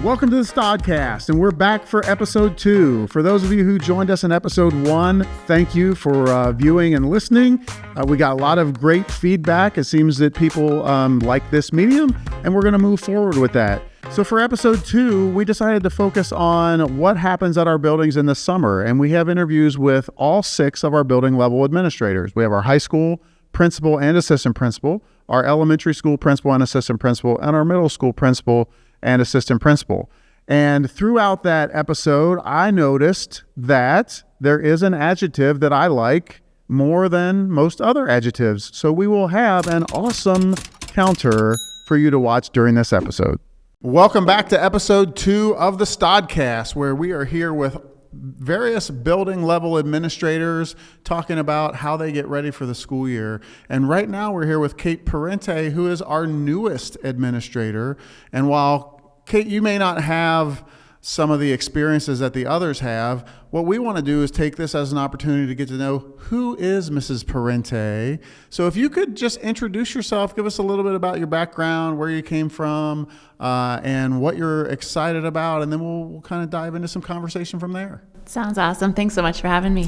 Welcome to the StodCast, and we're back for episode 2. For those of you who joined us in episode 1, thank you for viewing and listening. We got a lot of great feedback. It seems that people like this medium, and we're going to move forward with that. So for episode 2, we decided to focus on what happens at our buildings in the summer, and we have interviews with all 6 of our building level administrators. We have our high school principal and assistant principal, our elementary school principal and assistant principal, and our middle school principal and assistant principal. And throughout that episode, I noticed that there is an adjective that I like more than most other adjectives. So we will have an awesome counter for you to watch during this episode. Welcome back to episode 2 of the StodCast, where we are here with various building level administrators talking about how they get ready for the school year. And right now we're here with Kate Parente, who is our newest administrator. And while Kate, you may not have some of the experiences that the others have, what we want to do is take this as an opportunity to get to know who is Mrs. Parente. So if you could just introduce yourself, give us a little bit about your background, where you came from, and what you're excited about, and then we'll kind of dive into some conversation from there. Sounds awesome. Thanks so much for having me.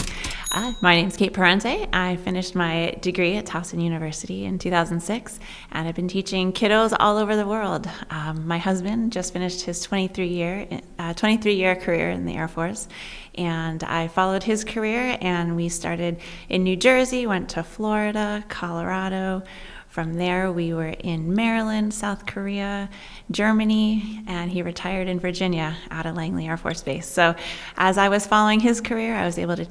My name's Kate Parente. I finished my degree at Towson University in 2006, and I've been teaching kiddos all over the world. My husband just finished his 23-year career in the Air Force, and I followed his career, and we started in New Jersey, went to Florida, Colorado. From there, we were in Maryland, South Korea, Germany, and he retired in Virginia out of Langley Air Force Base. So as I was following his career, I was able to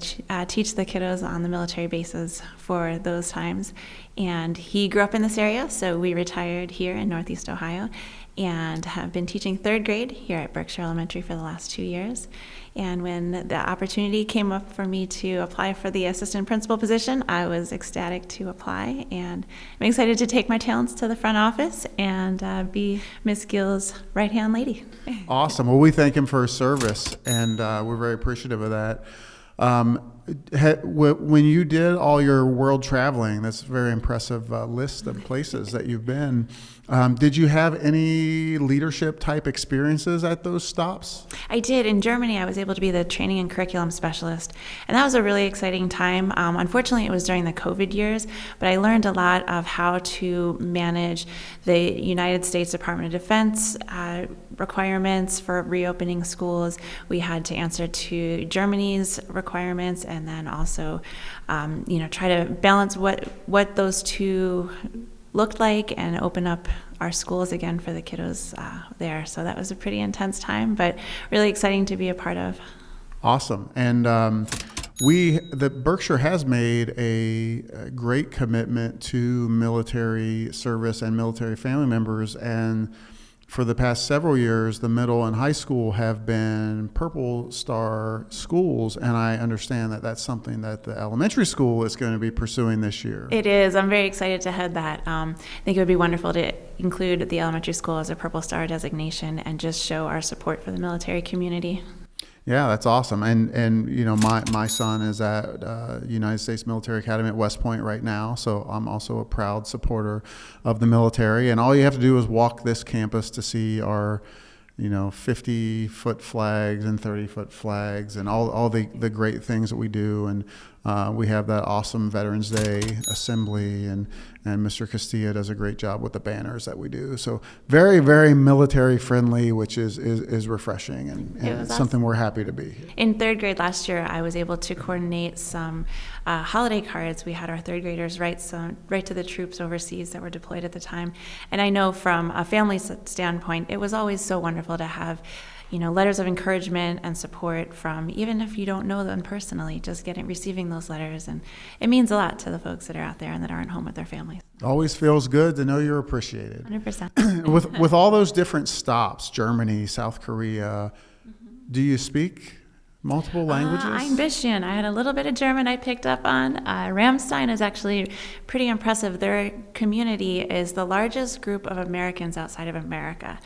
teach the kiddos on the military bases for those times. And he grew up in this area, so we retired here in Northeast Ohio and have been teaching 3rd grade here at Berkshire Elementary for the last 2 years. And when the opportunity came up for me to apply for the assistant principal position, I was ecstatic to apply, and I'm excited to take my talents to the front office and be Miss Giel's right-hand lady. Awesome. Well, we thank him for his service, and we're very appreciative of that. When you did all your world traveling, that's a very impressive list of places that you've been. Did you have any leadership type experiences at those stops? I did. In Germany, I was able to be the training and curriculum specialist, and that was a really exciting time. Unfortunately, it was during the COVID years, but I learned a lot of how to manage the United States Department of Defense requirements for reopening schools. We had to answer to Germany's requirements, and then also, try to balance what those two looked like and open up our schools again for the kiddos there. So that was a pretty intense time, but really exciting to be a part of. Awesome. And the Berkshire has made a great commitment to military service and military family members, and for the past several years, the middle and high school have been Purple Star schools, and I understand that that's something that the elementary school is going to be pursuing this year. It is. I'm very excited to head that. I think it would be wonderful to include the elementary school as a Purple Star designation and just show our support for the military community. Yeah, that's awesome. And my son is at United States Military Academy at West Point right now, so I'm also a proud supporter of the military. And all you have to do is walk this campus to see our 50-foot flags and 30-foot flags and all the great things that we do. And we have that awesome Veterans Day assembly, and Mr. Castilla does a great job with the banners that we do. So very, very military friendly, which is refreshing and something we're happy to be. In 3rd grade last year, I was able to coordinate some holiday cards. We had our 3rd graders write to the troops overseas that were deployed at the time. And I know from a family standpoint, it was always so wonderful to have letters of encouragement and support from, even if you don't know them personally, just receiving those letters. And it means a lot to the folks that are out there and that aren't home with their families. Always feels good to know you're appreciated. 100%. With all those different stops, Germany, South Korea, do you speak multiple languages? Ein bisschen. I had a little bit of German I picked up on. Ramstein is actually pretty impressive. Their community is the largest group of Americans outside of America.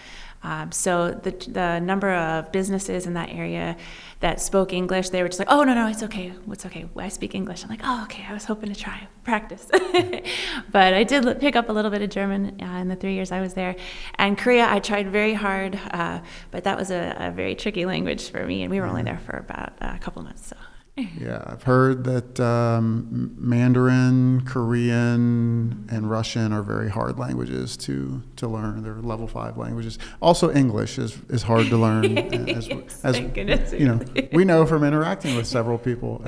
So the number of businesses in that area that spoke English, they were just like, oh, no, it's okay. It's okay. I speak English. I'm like, oh, okay. I was hoping to practice. But I did pick up a little bit of German in the 3 years I was there. And Korea, I tried very hard, but that was a very tricky language for me. And we were only there for about a couple of months. So. Yeah, I've heard that Mandarin, Korean, and Russian are very hard languages to learn. They're level 5 languages. Also, English is hard to learn. as you know, we know from interacting with several people,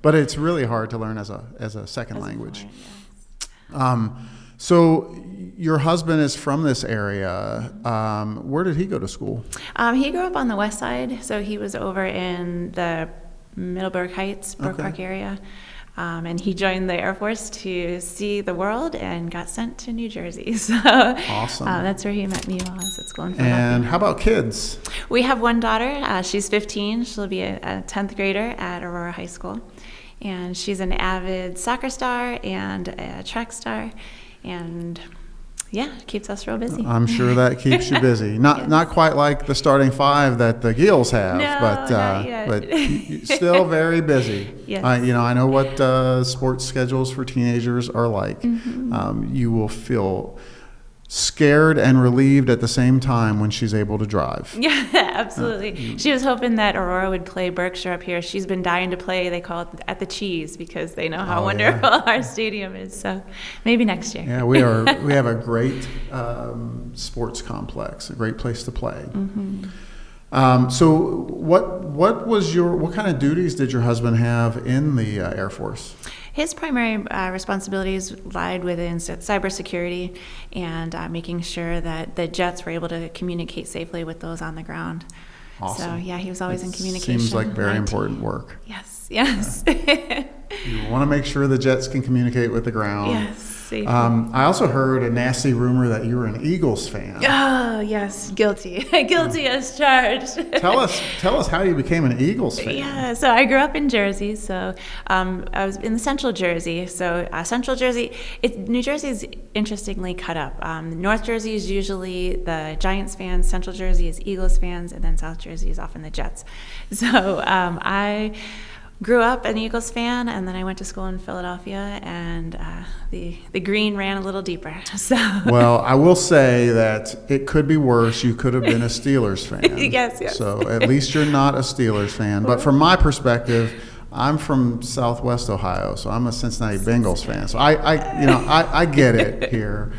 but it's really hard to learn as a second language. So your husband is from this area. Where did he go to school? He grew up on the west side, so he was over in the Middleburg Heights, Brook Park area. And he joined the Air Force to see the world and got sent to New Jersey. So awesome. That's where he met me while I was at school in Philadelphia. And how about kids? We have one daughter. She's 15. She'll be a 10th grader at Aurora High School. And she's an avid soccer star and a track star. And yeah, it keeps us real busy. I'm sure that keeps you busy. Not quite like the starting 5 that the Giels have, but still very busy. Yes. I know what sports schedules for teenagers are like. Mm-hmm. You will feel scared and relieved at the same time when she's able to drive. Yeah, absolutely. She was hoping that Aurora would play Berkshire up here. She's been dying to play, they call it at the Cheese, because they know how wonderful our stadium is. So maybe next year. Yeah, we have a great sports complex, a great place to play. Mm-hmm. So what kind of duties did your husband have in the Air Force? His primary responsibilities lied within cybersecurity and making sure that the jets were able to communicate safely with those on the ground. Awesome. So, yeah, he was always in communication. Seems like very important work. Yes. You want to make sure the jets can communicate with the ground. Yes. I also heard a nasty rumor that you were an Eagles fan. Oh, yes, guilty. Guilty as charged. Tell us how you became an Eagles fan. Yeah, so I grew up in Jersey, so I was in the Central Jersey. So Central Jersey, New Jersey is interestingly cut up. North Jersey is usually the Giants fans, Central Jersey is Eagles fans, and then South Jersey is often the Jets. So I grew up an Eagles fan, and then I went to school in Philadelphia, and the green ran a little deeper. So. Well, I will say that it could be worse. You could have been a Steelers fan. Yes. So at least you're not a Steelers fan. But from my perspective, I'm from Southwest Ohio, so I'm a Cincinnati Bengals fan. So I get it here.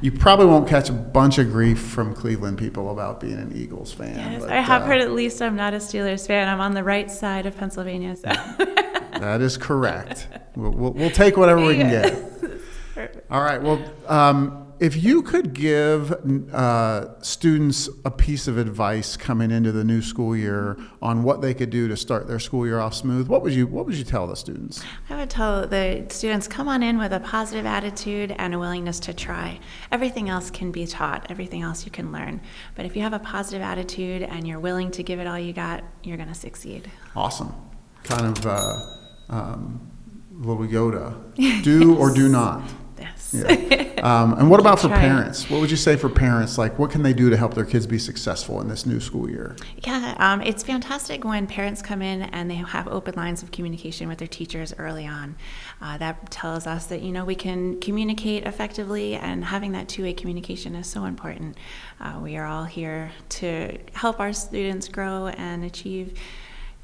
You probably won't catch a bunch of grief from Cleveland people about being an Eagles fan. Yes, but, I have heard at least I'm not a Steelers fan. I'm on the right side of Pennsylvania. So. That is correct. We'll take whatever we can get. Perfect. All right. Well, if you could give students a piece of advice coming into the new school year on what they could do to start their school year off smooth, what would you tell the students? I would tell the students, come on in with a positive attitude and a willingness to try. Everything else can be taught. Everything else you can learn. But if you have a positive attitude and you're willing to give it all you got, you're going to succeed. Awesome. Kind of little Yoda. Do or do not. Yes. Yeah. And what about for parents? What would you say for parents? Like, what can they do to help their kids be successful in this new school year? Yeah, it's fantastic when parents come in and they have open lines of communication with their teachers early on. That tells us that, we can communicate effectively, and having that two-way communication is so important. We are all here to help our students grow and achieve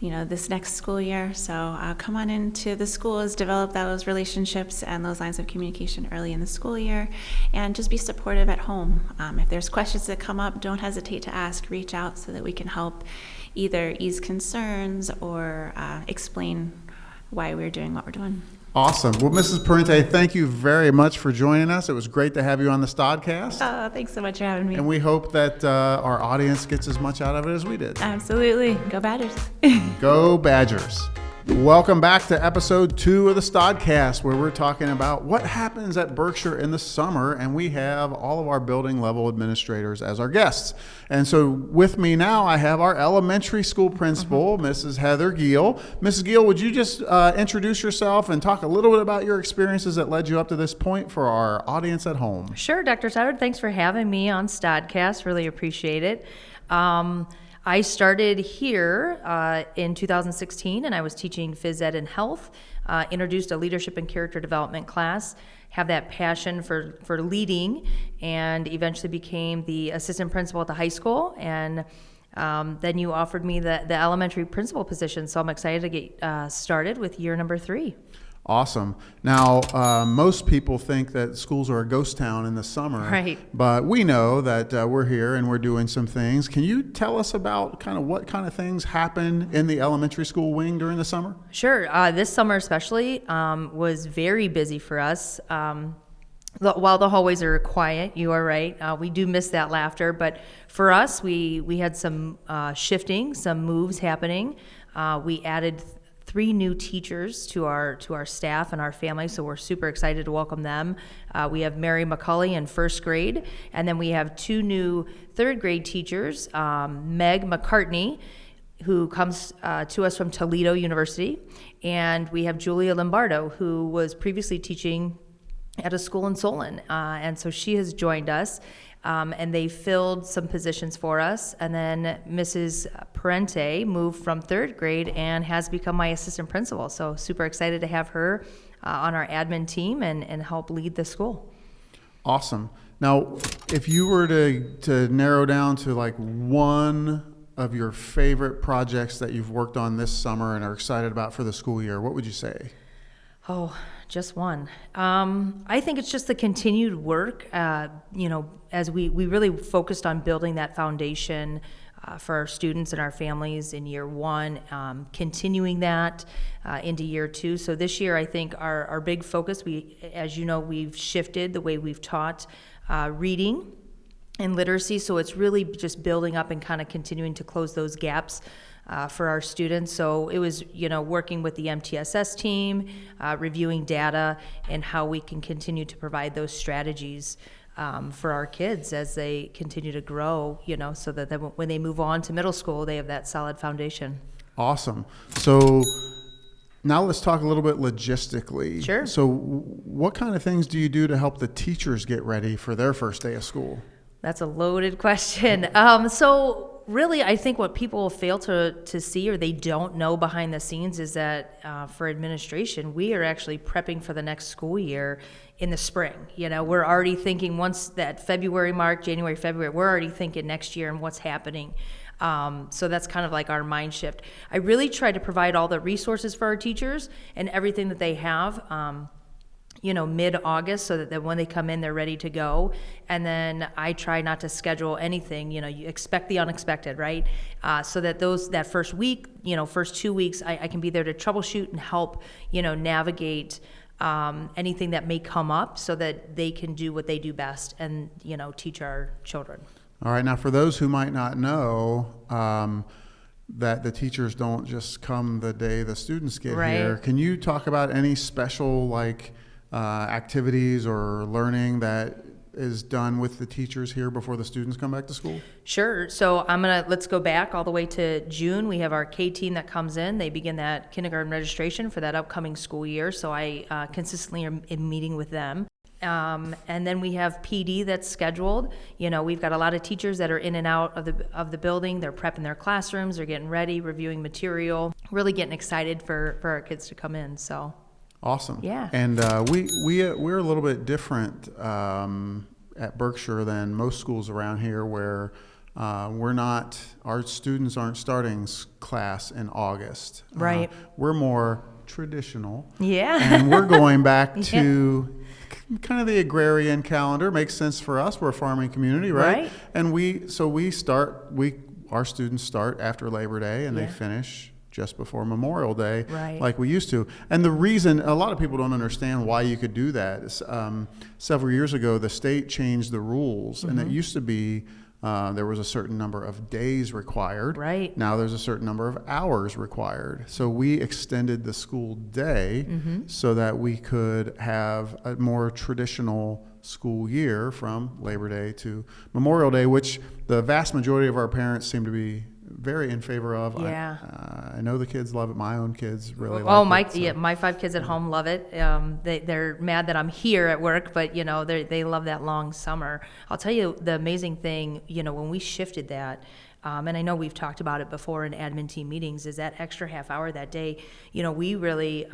this next school year. So come on into the schools, develop those relationships and those lines of communication early in the school year, and just be supportive at home. If there's questions that come up, don't hesitate to ask, reach out so that we can help either ease concerns or explain why we're doing what we're doing. Awesome. Well, Mrs. Parente, thank you very much for joining us. It was great to have you on the StodCast. Oh, thanks so much for having me. And we hope that our audience gets as much out of it as we did. Absolutely. Go Badgers. Go Badgers. Welcome back to episode 2 of the StodCast, where we're talking about what happens at Berkshire in the summer, and we have all of our building level administrators as our guests. And so with me now, I have our elementary school principal, Mrs. Heather Giel. Mrs. Giel, would you just introduce yourself and talk a little bit about your experiences that led you up to this point for our audience at home? Sure, Dr. Stoddard. Thanks for having me on StodCast. Really appreciate it. I started here in 2016, and I was teaching phys ed and health, introduced a leadership and character development class, have that passion for leading, and eventually became the assistant principal at the high school. And then you offered me the elementary principal position, so I'm excited to get started with year number 3. Awesome. Now, most people think that schools are a ghost town in the summer, Right. But we know that we're here and we're doing some things. Can you tell us about what kind of things happen in the elementary school wing during the summer? Sure. This summer especially was very busy for us. While the hallways are quiet, you are right. We do miss that laughter, but for us, we had some shifting, some moves happening. We added 3 new teachers to our staff and our family, so we're super excited to welcome them. We have Mary McCulley in first grade, and then we have 2 new third grade teachers, Meg McCartney, who comes to us from Toledo University, and we have Julia Lombardo, who was previously teaching at a school in Solon, and so she has joined us. And they filled some positions for us. And then Mrs. Parente moved from third grade and has become my assistant principal. So super excited to have her on our admin team and help lead the school. Awesome. Now, if you were to narrow down to one of your favorite projects that you've worked on this summer and are excited about for the school year, what would you say? Oh, just one. I think it's just the continued work, as we really focused on building that foundation for our students and our families in year 1, continuing that into year 2. So this year, I think our big focus, as you know, we've shifted the way we've taught reading and literacy. So it's really just building up and kind of continuing to close those gaps for our students. So it was, working with the MTSS team, reviewing data, and how we can continue to provide those strategies for our kids as they continue to grow, so that when they move on to middle school, they have that solid foundation. Awesome. So now let's talk a little bit logistically. Sure. So what kind of things do you do to help the teachers get ready for their first day of school? That's a loaded question. So really, I think what people fail to see or they don't know behind the scenes is that for administration, we are actually prepping for the next school year in the spring. We're already thinking once that February mark, January, February, we're already thinking next year and what's happening. So that's kind of like our mind shift. I really try to provide all the resources for our teachers and everything that they have, mid-August, so that when they come in, they're ready to go. And then I try not to schedule anything, you expect the unexpected, right? So that that first week, first 2 weeks, I can be there to troubleshoot and help, navigate anything that may come up so that they can do what they do best and, teach our children. All right. Now, for those who might not know, that the teachers don't just come the day the students get here, can you talk about any special, activities or learning that is done with the teachers here before the students come back to school? Sure. So let's go back all the way to June. We have our K team that comes in. They begin that kindergarten registration for that upcoming school year. So I consistently am in meeting with them. And then we have PD that's scheduled. We've got a lot of teachers that are in and out of the building. They're prepping their classrooms. They're getting ready, reviewing material, really getting excited for our kids to come in. So. Awesome. Yeah. And we're a little bit different at Berkshire than most schools around here, where our students aren't starting class in August. Right. We're more traditional. Yeah. And we're going back to kind of the agrarian calendar. Makes sense for us. We're a farming community, right? Right. And our students start after Labor Day and they finish just before Memorial Day, like we used to. And the reason, a lot of people don't understand why you could do that. Several years ago, the state changed the rules, and it used to be there was a certain number of days required. Right. Now there's a certain number of hours required. So we extended the school day so that we could have a more traditional school year from Labor Day to Memorial Day, which the vast majority of our parents seem to be very in favor of. Yeah. I know the kids love it. My own kids really like it. My 5 kids at home love it. They're mad that I'm here at work, but they love that long summer. I'll tell you the amazing thing, when we shifted that, and I know we've talked about it before in admin team meetings, is that extra half hour that day. We really,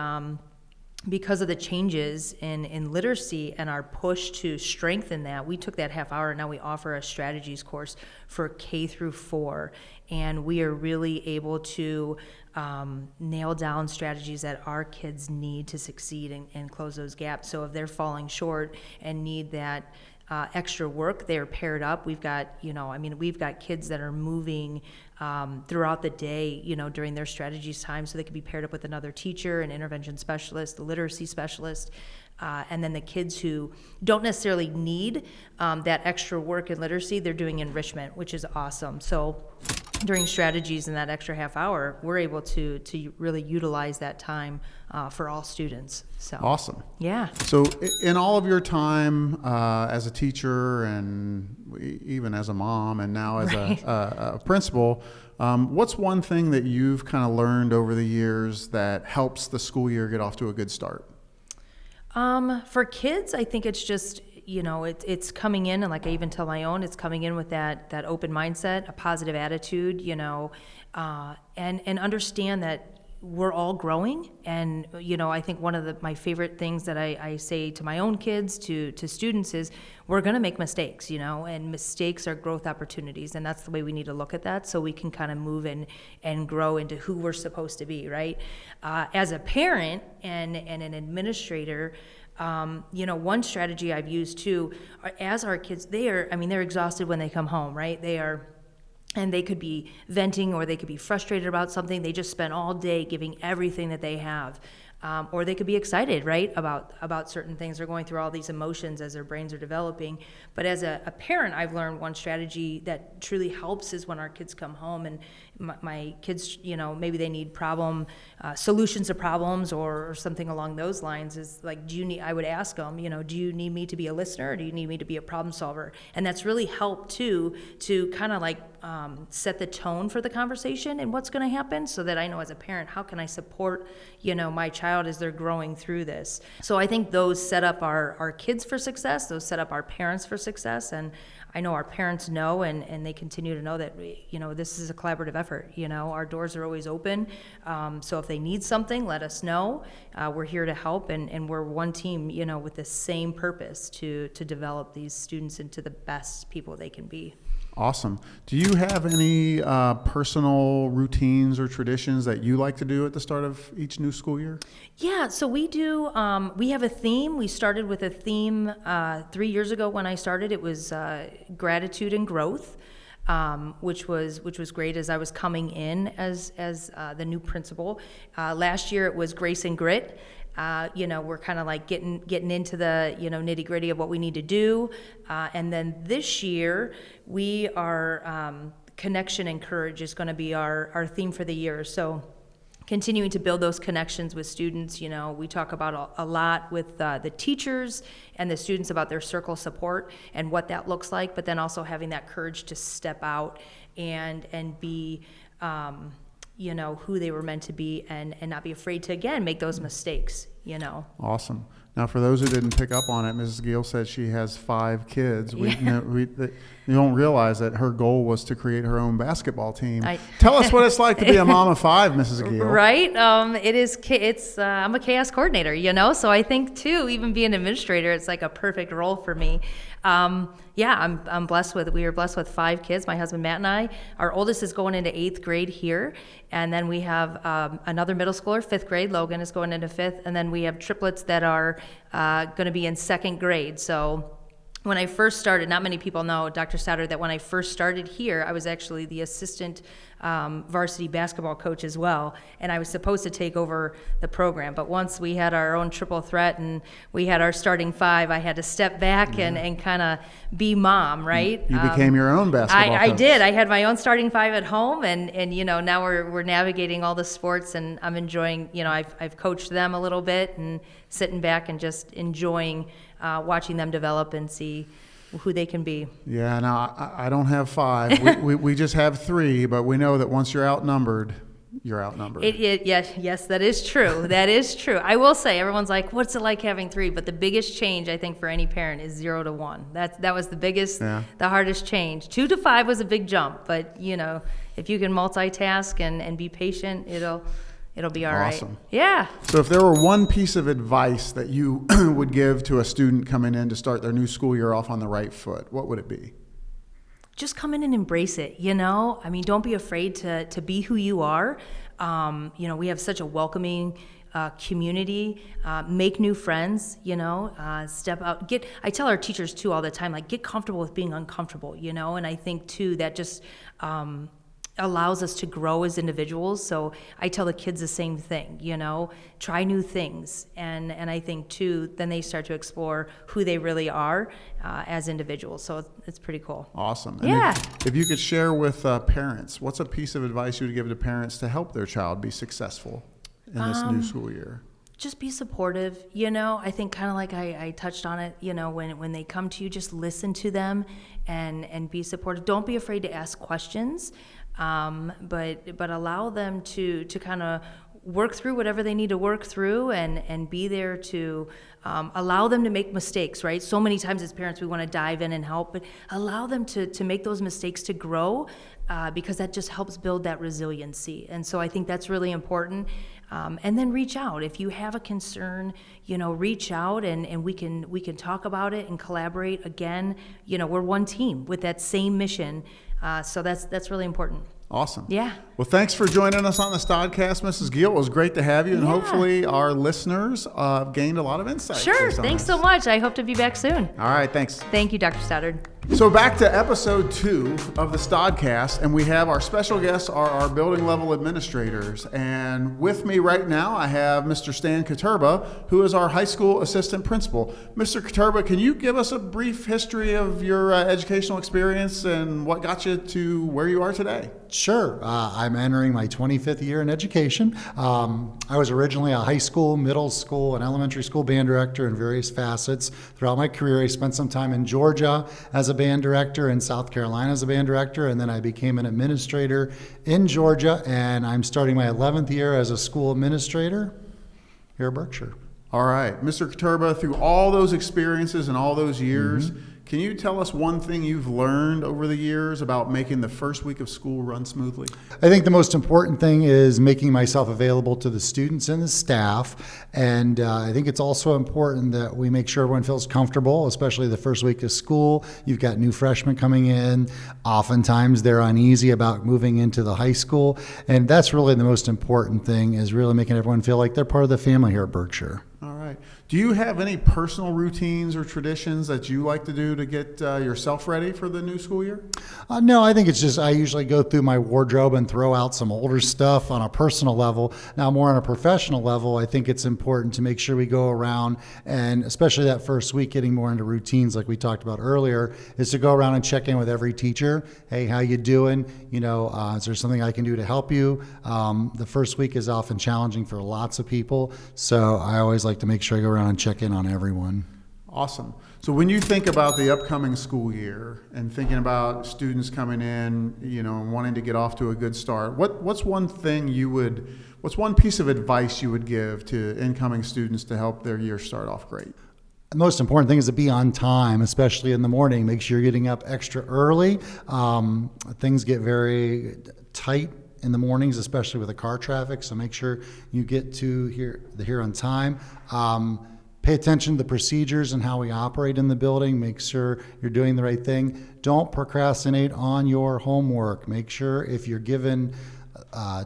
because of the changes in literacy and our push to strengthen that, we took that half hour and now we offer a strategies course for K through 4. And we are really able to nail down strategies that our kids need to succeed and close those gaps. So if they're falling short and need that extra work, they're paired up. We've got, we've got kids that are moving throughout the day, during their strategies time, so they can be paired up with another teacher, an intervention specialist, a literacy specialist. And then the kids who don't necessarily need that extra work in literacy, they're doing enrichment, which is awesome. So during strategies in that extra half hour, we're able to really utilize that time for all students. So awesome. Yeah. So in all of your time as a teacher and even as a mom and now as a principal, what's one thing that you've kind of learned over the years that helps the school year get off to a good start? For kids, I think it's just, it's coming in, and like I even tell my own, it's coming in with that open mindset, a positive attitude, and understand that we're all growing. And, I think one of my favorite things that I say to my own kids, to students, is we're going to make mistakes, and mistakes are growth opportunities. And that's the way we need to look at that, so we can kind of move and grow into who we're supposed to be, right? As a parent and an administrator, one strategy I've used too, as our kids, they're exhausted when they come home, right? And they could be venting, or they could be frustrated about something. They just spent all day giving everything that they have. Or they could be excited, right, about certain things. They're going through all these emotions as their brains are developing. But as a parent, I've learned one strategy that truly helps is when our kids come home and my kids, maybe they need solutions to problems or something along those lines, is like, I would ask them, do you need me to be a listener, or do you need me to be a problem solver? And that's really helped too, to kind of like set the tone for the conversation and what's going to happen, so that I know as a parent, how can I support, my child as they're growing through this. So I think those set up our kids for success, those set up our parents for success, and I know our parents know, and they continue to know that, this is a collaborative effort. Our doors are always open. So if they need something, let us know. We're here to help, and we're one team, with the same purpose to develop these students into the best people they can be. Awesome. Do you have any personal routines or traditions that you like to do at the start of each new school year? Yeah, so we do. We have a theme. We started with a theme 3 years ago when I started. It was gratitude and growth, which was great as I was coming in as the new principal. Last year it was grace and grit. We're kind of like getting into the, nitty gritty of what we need to do. And then this year we are, connection and courage is going to be our theme for the year. So continuing to build those connections with students. We talk about a lot with the teachers and the students about their circle support and what that looks like, but then also having that courage to step out and be, who they were meant to be, and not be afraid to, again, make those mistakes, Awesome. Now, for those who didn't pick up on it, Mrs. Giel said she has 5 kids. You don't realize that her goal was to create her own basketball team. Tell us what it's like to be a mom of 5, Mrs. Giel. Right. I'm a chaos coordinator, so I think too, even being an administrator, it's like a perfect role for me. We are blessed with 5 kids, my husband Matt and I. Our oldest is going into 8th grade here, and then we have another middle schooler, 5th grade. Logan is going into 5th, and then we have triplets that are going to be in 2nd grade. So when I first started, not many people know, Dr. Stoddard, that when I first started here, I was actually the assistant varsity basketball coach as well, and I was supposed to take over the program. But once we had our own triple threat and we had our starting five, I had to step back and kind of be mom, right? You became your own basketball coach. I did. I had my own starting five at home, and now we're navigating all the sports, and I'm enjoying. I've coached them a little bit and sitting back and just enjoying watching them develop and see who they can be. Yeah, no, I don't have five. we just have three, but we know that once you're outnumbered, you're outnumbered. Yes, that is true. That is true. I will say, everyone's like, what's it like having three? But the biggest change, I think, for any parent is 0 to 1. That was the biggest, the hardest change. 2 to 5 was a big jump, but if you can multitask and be patient, it'll be all right. Awesome. Yeah. So if there were one piece of advice that you would give to a student coming in to start their new school year off on the right foot, what would it be? Just come in and embrace it, I mean, don't be afraid to be who you are. We have such a welcoming community. Make new friends, step out. I tell our teachers, too, all the time, like, get comfortable with being uncomfortable, and I think, too, that just allows us to grow as individuals. So I tell the kids the same thing, try new things. And I think too, then they start to explore who they really are as individuals. So it's pretty cool. Awesome. Yeah. And if you could share with parents, what's a piece of advice you would give to parents to help their child be successful in this new school year? Just be supportive, I think kind of like I touched on it, when they come to you, just listen to them and be supportive. Don't be afraid to ask questions. But allow them to kind of work through whatever they need to work through and be there to allow them to make mistakes, right? So many times as parents we want to dive in and help, but allow them to make those mistakes to grow because that just helps build that resiliency. And so I think that's really important. And then reach out. If you have a concern, reach out and we can talk about it and collaborate. Again, we're one team with that same mission. So that's really important. Awesome. Yeah. Well, thanks for joining us on the StodCast, Mrs. Giel. It was great to have you, and hopefully our listeners gained a lot of insight. Sure. Thanks so much. I hope to be back soon. All right. Thanks. Thank you, Dr. Stoddard. So back to episode 2 of the StodCast, and we have our special guests are our building level administrators. And with me right now, I have Mr. Stan Koterba, who is our high school assistant principal. Mr. Koterba, can you give us a brief history of your educational experience and what got you to where you are today? Sure. I'm entering my 25th year in education. I was originally a high school, middle school, and elementary school band director in various facets. Throughout my career, I spent some time in Georgia as a band director, in South Carolina as a band director, and then I became an administrator in Georgia, and I'm starting my 11th year as a school administrator here at Berkshire. All right. Mr. Koterba, through all those experiences and all those years, can you tell us one thing you've learned over the years about making the first week of school run smoothly? I think the most important thing is making myself available to the students and the staff. And I think it's also important that we make sure everyone feels comfortable, especially the first week of school. You've got new freshmen coming in. Oftentimes they're uneasy about moving into the high school. And that's really the most important thing, is really making everyone feel like they're part of the family here at Berkshire. All right. Do you have any personal routines or traditions that you like to do to get yourself ready for the new school year? No, I think it's just I usually go through my wardrobe and throw out some older stuff on a personal level. Now, more on a professional level, I think it's important to make sure we go around, and especially that first week, getting more into routines like we talked about earlier, is to go around and check in with every teacher. Hey, how you doing? Is there something I can do to help you? The first week is often challenging for lots of people, so I always like to make sure I go around and check in on everyone. Awesome. So when you think about the upcoming school year and thinking about students coming in, and wanting to get off to a good start, what's one piece of advice you would give to incoming students to help their year start off great? The most important thing is to be on time, especially in the morning. Make sure you're getting up extra early. Things get very tight in the mornings, especially with the car traffic, so make sure you get to here on time. Pay attention to the procedures and how we operate in the building. Make sure you're doing the right thing. Don't procrastinate on your homework. Make sure if you're given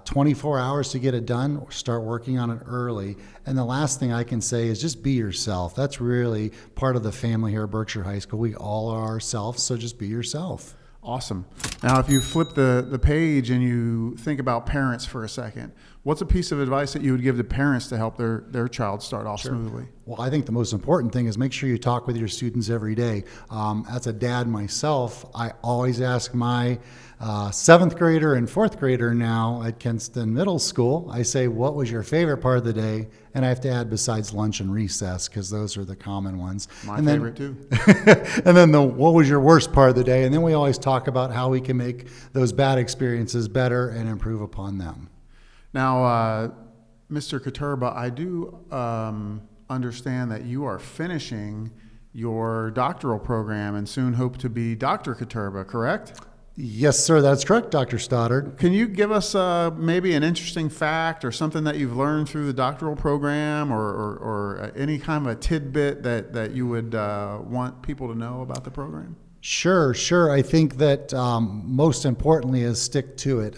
24 hours to get it done, start working on it early. And the last thing I can say is just be yourself. That's really part of the family here at Berkshire High School. We all are ourselves, so just be yourself. Awesome. Now, if you flip the page and you think about parents for a second, what's a piece of advice that you would give to parents to help their child start off smoothly? Well, I think the most important thing is make sure you talk with your students every day. As a dad myself, I always ask my 7th grader and 4th grader now at Kenston Middle School, I say, what was your favorite part of the day? And I have to add besides lunch and recess, because those are the common ones. My favorite too. And then what was your worst part of the day? And then we always talk about how we can make those bad experiences better and improve upon them. Now, Mr. Koterba, I do understand that you are finishing your doctoral program and soon hope to be Dr. Koterba, correct? Yes, sir, that's correct, Dr. Stoddard. Can you give us maybe an interesting fact or something that you've learned through the doctoral program, or any kind of a tidbit that you would want people to know about the program? Sure. I think that most importantly is stick to it.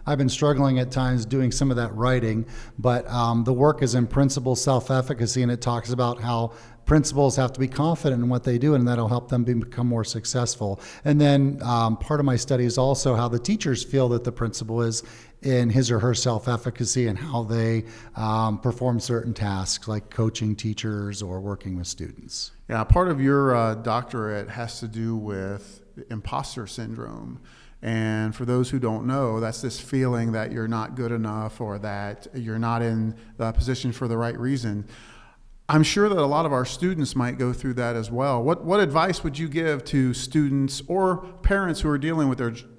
I've been struggling at times doing some of that writing, but the work is in principal self-efficacy, and it talks about how principals have to be confident in what they do, and that'll help them become more successful. And then part of my study is also how the teachers feel that the principal is in his or her self-efficacy and how they perform certain tasks like coaching teachers or working with students. Yeah, part of your doctorate has to do with imposter syndrome. And for those who don't know, that's this feeling that you're not good enough or that you're not in the position for the right reason. I'm sure that a lot of our students might go through that as well. What advice would you give to students or parents who are dealing with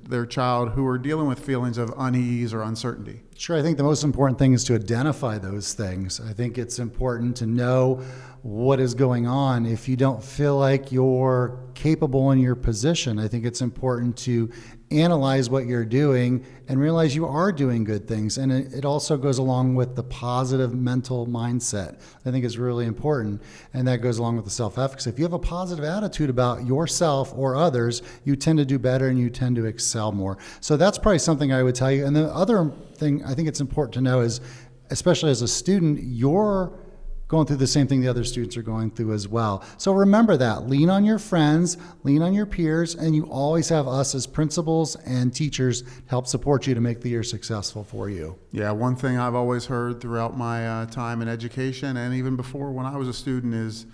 their child who are dealing with feelings of unease or uncertainty? Sure, I think the most important thing is to identify those things. I think it's important to know what is going on. If you don't feel like you're capable in your position, I think it's important to analyze what you're doing and realize you are doing good things. And it also goes along with the positive mental mindset. I think it's really important. And that goes along with the self-efficacy. If you have a positive attitude about yourself or others, you tend to do better and you tend to excel more. So that's probably something I would tell you. And the other thing I think it's important to know is, especially as a student, you're going through the same thing the other students are going through as well. So remember that. Lean on your friends, lean on your peers, and you always have us as principals and teachers to help support you to make the year successful for you. Yeah, one thing I've always heard throughout my time in education and even before when I was a student is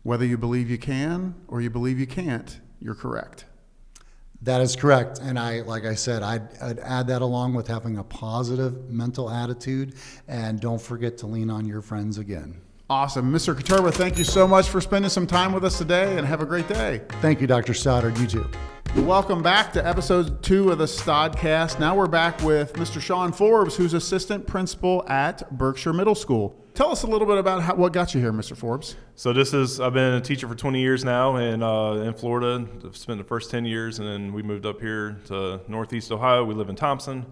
whether you believe you can or you believe you can't, you're correct. That is correct. And like I said, I'd add that along with having a positive mental attitude, and don't forget to lean on your friends again. Awesome. Mr. Koterba, thank you so much for spending some time with us today, and have a great day. Thank you, Dr. Stoddard. You too. Welcome back to episode 2 of the StodCast. Now we're back with Mr. Sean Forbes, who's assistant principal at Berkshire Middle School. Tell us a little bit about what got you here, Mr. Forbes. So I've been a teacher for 20 years now in Florida. I've spent the first 10 years, and then we moved up here to Northeast Ohio. We live in Thompson.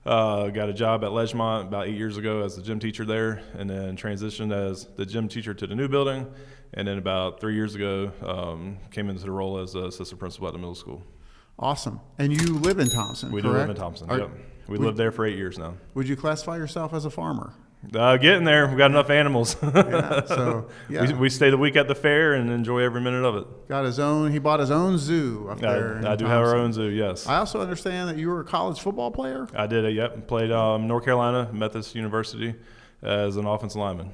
Got a job at Ledgemont about 8 years ago as the gym teacher there, and then transitioned as the gym teacher to the new building. And then about 3 years ago, came into the role as the assistant principal at the middle school. Awesome. And you live in Thompson, We correct? do live in Thompson, yep. We lived there for 8 years now. Would you classify yourself as a farmer? Getting there. We've got enough animals. We stayed a week at the fair and enjoy every minute of it. He bought his own zoo up there. I do have our own zoo, yes. I also understand that you were a college football player? I did, yep. Played North Carolina, Methodist University as an offensive lineman.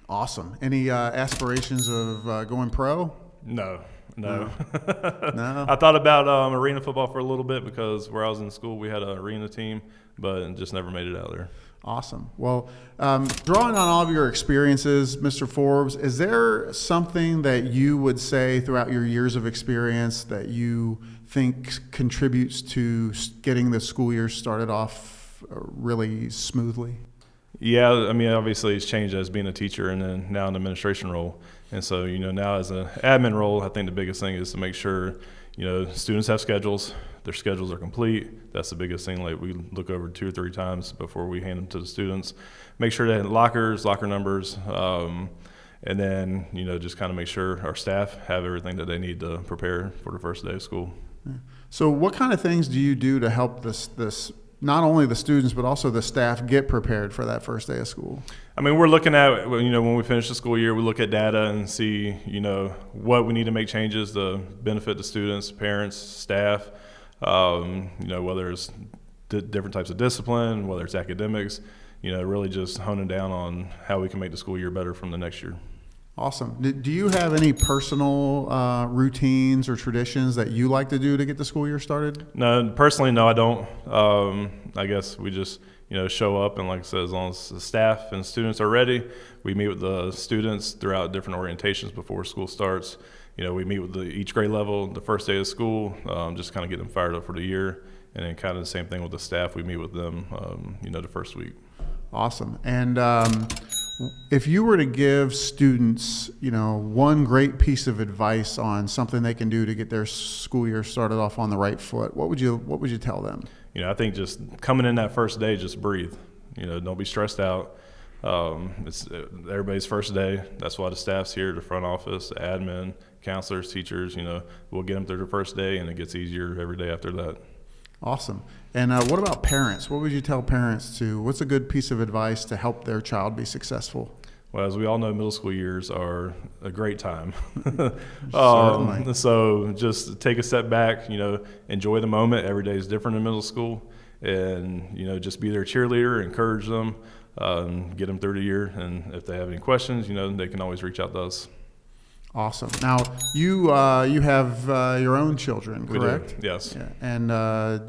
Awesome. Any aspirations of going pro? No. No. I thought about arena football for a little bit because where I was in school, we had an arena team, but just never made it out there. Awesome. Well, drawing on all of your experiences, Mr. Forbes, is there something that you would say throughout your years of experience that you think contributes to getting the school year started off really smoothly? Yeah, I mean, obviously it's changed as being a teacher and then now an administration role. And so, now as an admin role, I think the biggest thing is to make sure, students have schedules, their schedules are complete. That's the biggest thing. Like, we look over 2 or 3 times before we hand them to the students. Make sure they have locker numbers, and then, just kind of make sure our staff have everything that they need to prepare for the first day of school. So what kind of things do you do to help this not only the students but also the staff get prepared for that first day of school? I mean, we're looking at, when we finish the school year, we look at data and see, what we need to make changes to benefit the students, parents, staff, whether it's different types of discipline, whether it's academics, really just honing down on how we can make the school year better from the next year. Awesome. Do you have any personal routines or traditions that you like to do to get the school year started? No, personally, no, I don't. I guess we just, show up, and like I said, as long as the staff and students are ready, we meet with the students throughout different orientations before school starts. We meet with each grade level the first day of school, just kind of get them fired up for the year, and then kind of the same thing with the staff. We meet with them, the first week. Awesome. And if you were to give students, one great piece of advice on something they can do to get their school year started off on the right foot, what would you tell them? I think just coming in that first day, just breathe. Don't be stressed out. It's everybody's first day. That's why the staff's here, the front office, the admin, counselors, teachers. We'll get them through the first day, and it gets easier every day after that. Awesome. And what about parents? What would you tell parents what's a good piece of advice to help their child be successful? Well, as we all know, middle school years are a great time. Certainly. So just take a step back, enjoy the moment. Every day is different in middle school, and, just be their cheerleader, encourage them, get them through the year. And if they have any questions, they can always reach out to us. Awesome. Now, you have your own children, correct? We do, yes. Yeah. And are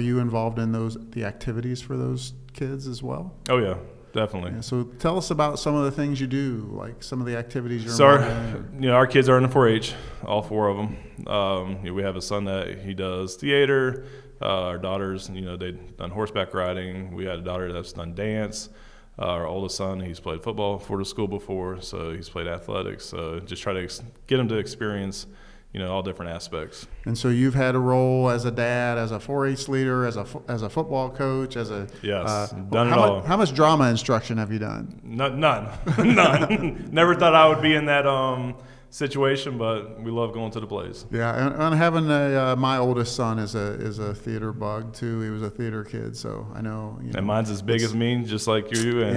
you involved in the activities for those kids as well? Oh, yeah, definitely. Yeah, so tell us about some of the things you do, like some of the activities you're involved in. Our kids are in the 4-H, all 4 of them. We have a son that he does theater. Our daughters, they've done horseback riding. We had a daughter that's done dance. Our oldest son, he's played football for the school before, so he's played athletics. So just try to get him to experience, all different aspects. And so you've had a role as a dad, as a 4-H leader, as a football coach, as a yes, done it all. How much drama instruction have you done? None. Never thought I would be in that situation, but we love going to the plays. Yeah, and having my oldest son is a theater bug too. He was a theater kid, so I know. And mine's as big as me, just like you. And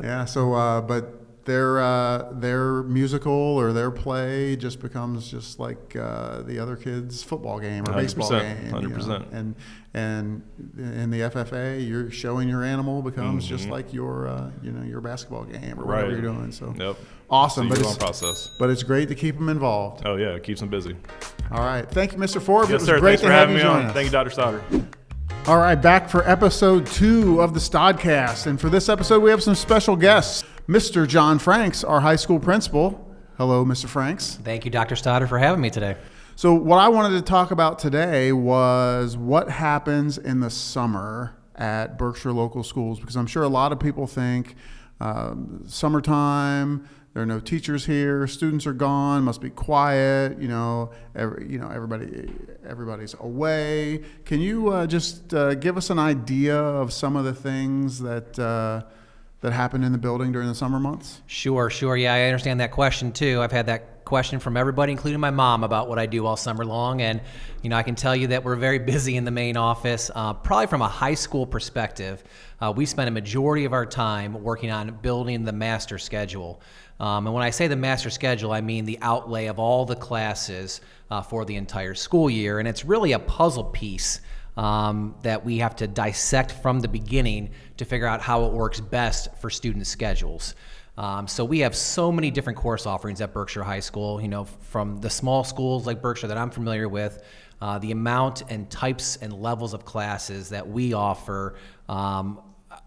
yeah. So, but their musical or their play just becomes just like the other kids' football game or baseball game. 100%. And in the FFA, you're showing your animal becomes just like your basketball game or whatever you're doing. So yep. Awesome. It's a year-long process. But it's great to keep them involved. Oh yeah, it keeps them busy. All right. Thank you, Mr. Forbes. Yes, it was sir. great Thanks to for have having you me join on. us. Thank you, Dr. Stoddard. All right, back for episode 2 of the StodCast. And for this episode, we have some special guests. Mr. John Franks, our high school principal. Hello, Mr. Franks. Thank you, Dr. Stoddard, for having me today. So what I wanted to talk about today was what happens in the summer at Berkshire local schools, because I'm sure a lot of people think summertime, there are no teachers here, students are gone, must be quiet, everybody's away. Can you just give us an idea of some of the things that happen in the building during the summer months? Sure. Yeah, I understand that question too. I've had that question from everybody, including my mom, about what I do all summer long. And, I can tell you that we're very busy in the main office. Probably from a high school perspective, we spend a majority of our time working on building the master schedule. And when I say the master schedule, I mean the outlay of all the classes for the entire school year. And it's really a puzzle piece that we have to dissect from the beginning to figure out how it works best for student schedules. So we have so many different course offerings at Berkshire High School, from the small schools like Berkshire that I'm familiar with, the amount and types and levels of classes that we offer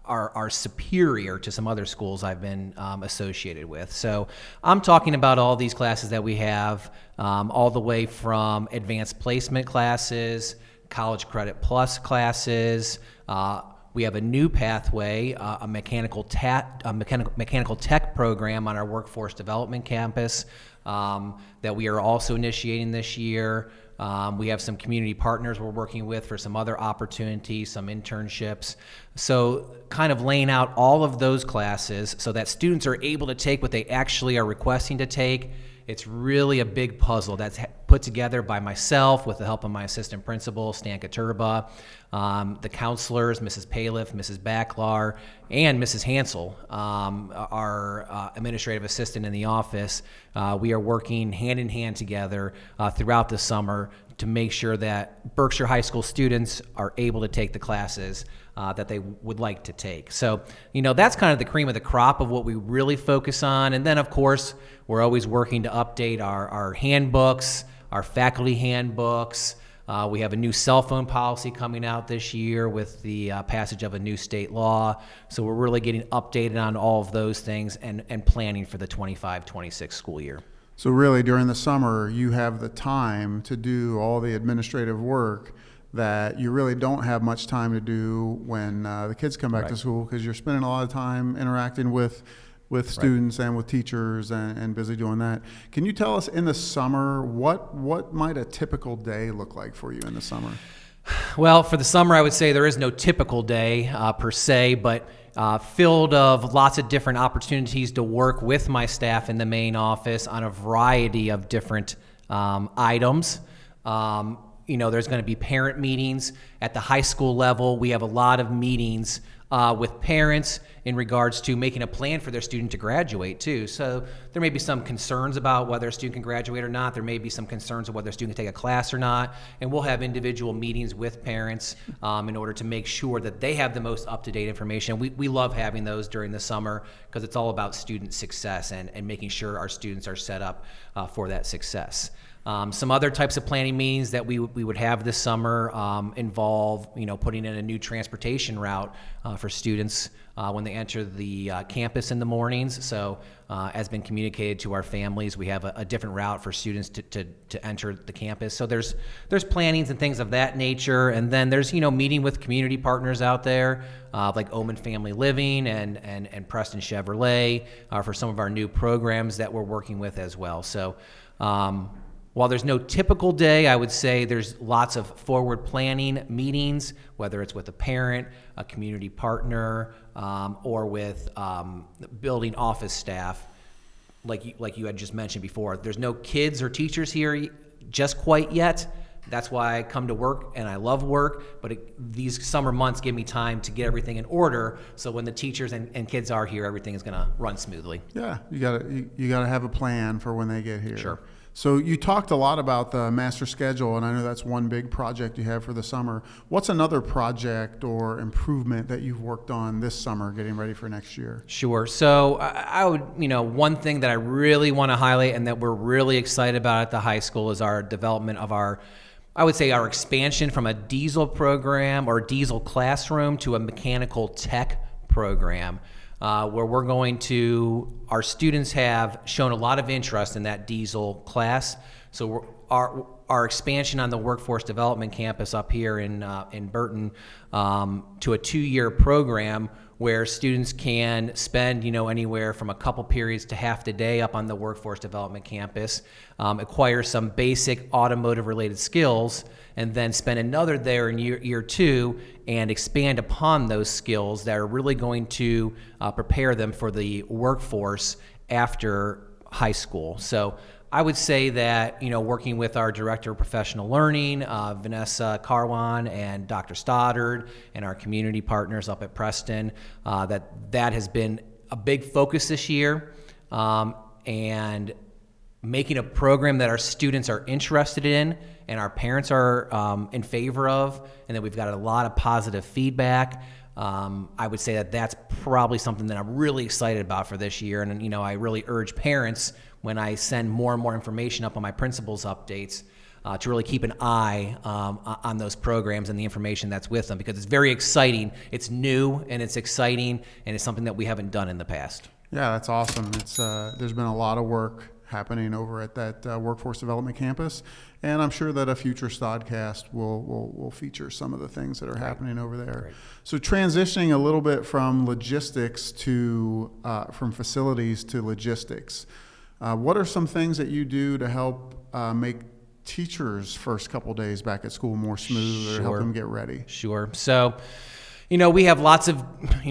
are superior to some other schools I've been associated with. So I'm talking about all these classes that we have, all the way from advanced placement classes, college credit plus classes. We have a new pathway, a mechanical tech program on our workforce development campus that we are also initiating this year. We have some community partners we're working with for some other opportunities, some internships. So kind of laying out all of those classes so that students are able to take what they actually are requesting to take. It's really a big puzzle that's put together by myself with the help of my assistant principal, Stan Koterba, the counselors, Mrs. Paliff, Mrs. Backlar, and Mrs. Hansel, our administrative assistant in the office. We are working hand in hand together throughout the summer to make sure that Berkshire High School students are able to take the classes that they would like to take. So, that's kind of the cream of the crop of what we really focus on. And then, of course, we're always working to update our handbooks, our faculty handbooks. We have a new cell phone policy coming out this year with the passage of a new state law. So we're really getting updated on all of those things and planning for the 25-26 school year. So really, during the summer, you have the time to do all the administrative work that you really don't have much time to do when the kids come back to school, because you're spending a lot of time interacting with students and with teachers and busy doing that. Can you tell us, in the summer, what might a typical day look like for you in the summer? Well, for the summer, I would say there is no typical day per se, but filled of lots of different opportunities to work with my staff in the main office on a variety of different items. There's going to be parent meetings at the high school level. We have a lot of meetings with parents in regards to making a plan for their student to graduate too. So there may be some concerns about whether a student can graduate or not. There may be some concerns of whether a student can take a class or not. And we'll have individual meetings with parents in order to make sure that they have the most up-to-date information. We love having those during the summer because it's all about student success and making sure our students are set up for that success. Some other types of planning meetings that we would have this summer involve, putting in a new transportation route for students when they enter the campus in the mornings. So as been communicated to our families, we have a different route for students to enter the campus. So there's plannings and things of that nature. And then there's, meeting with community partners out there like Oman Family Living and Preston Chevrolet for some of our new programs that we're working with as well. So while there's no typical day, I would say there's lots of forward planning meetings, whether it's with a parent, a community partner, or with building office staff, like you had just mentioned before. There's no kids or teachers here just quite yet. That's why I come to work, and I love work, but these summer months give me time to get everything in order, so when the teachers and kids are here, everything is going to run smoothly. Yeah, you gotta have a plan for when they get here. Sure. So you talked a lot about the master schedule, and I know that's one big project you have for the summer. What's another project or improvement that you've worked on this summer getting ready for next year? Sure. So I would, one thing that I really want to highlight and that we're really excited about at the high school is our development of our expansion from a diesel program or diesel classroom to a mechanical tech program. Where we're our students have shown a lot of interest in that diesel class. So our expansion on the workforce development campus up here in Burton to a 2-year program where students can spend, anywhere from a couple periods to half the day up on the workforce development campus, acquire some basic automotive related skills, and then spend another there in year 2 and expand upon those skills that are really going to prepare them for the workforce after high school. So I would say that, working with our Director of Professional Learning, Vanessa Carwan and Dr. Stoddard, and our community partners up at Preston, that has been a big focus this year, and making a program that our students are interested in and our parents are in favor of, and that we've got a lot of positive feedback. I would say that that's probably something that I'm really excited about for this year. And, I really urge parents, when I send more and more information up on my principal's updates, to really keep an eye on those programs and the information that's with them, because it's very exciting. It's new and it's exciting, and it's something that we haven't done in the past. Yeah, that's awesome. It's there's been a lot of work happening over at that workforce development campus, and I'm sure that a future StodCast will feature some of the things that are happening over there. Great. So transitioning a little bit from logistics to from facilities to logistics, what are some things that you do to help make teachers' first couple days back at school more smooth, or help them get ready? Sure. So, We have lots of,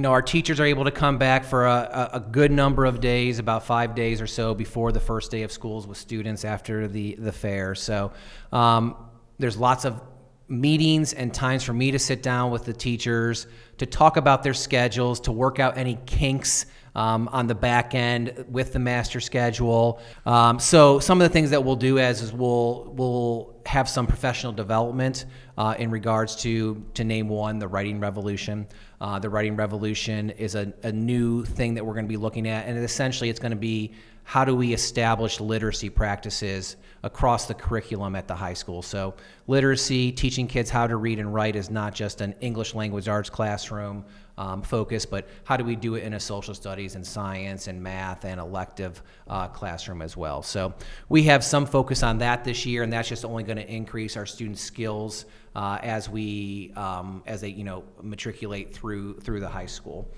our teachers are able to come back for a good number of days, about 5 days or so before the first day of schools with students after the fair. So there's lots of meetings and times for me to sit down with the teachers to talk about their schedules, to work out any kinks on the back end with the master schedule. So some of the things that we'll do is we'll have some professional development in regards to name one, the writing revolution. The writing revolution is a new thing that we're going to be looking at, and essentially it's going to be how do we establish literacy practices across the curriculum at the high school. So literacy, teaching kids how to read and write is not just an English language arts classroom focus, but how do we do it in a social studies and science and math and elective classroom as well. So we have some focus on that this year, and that's just only going to increase our students' skills as they matriculate through the high school.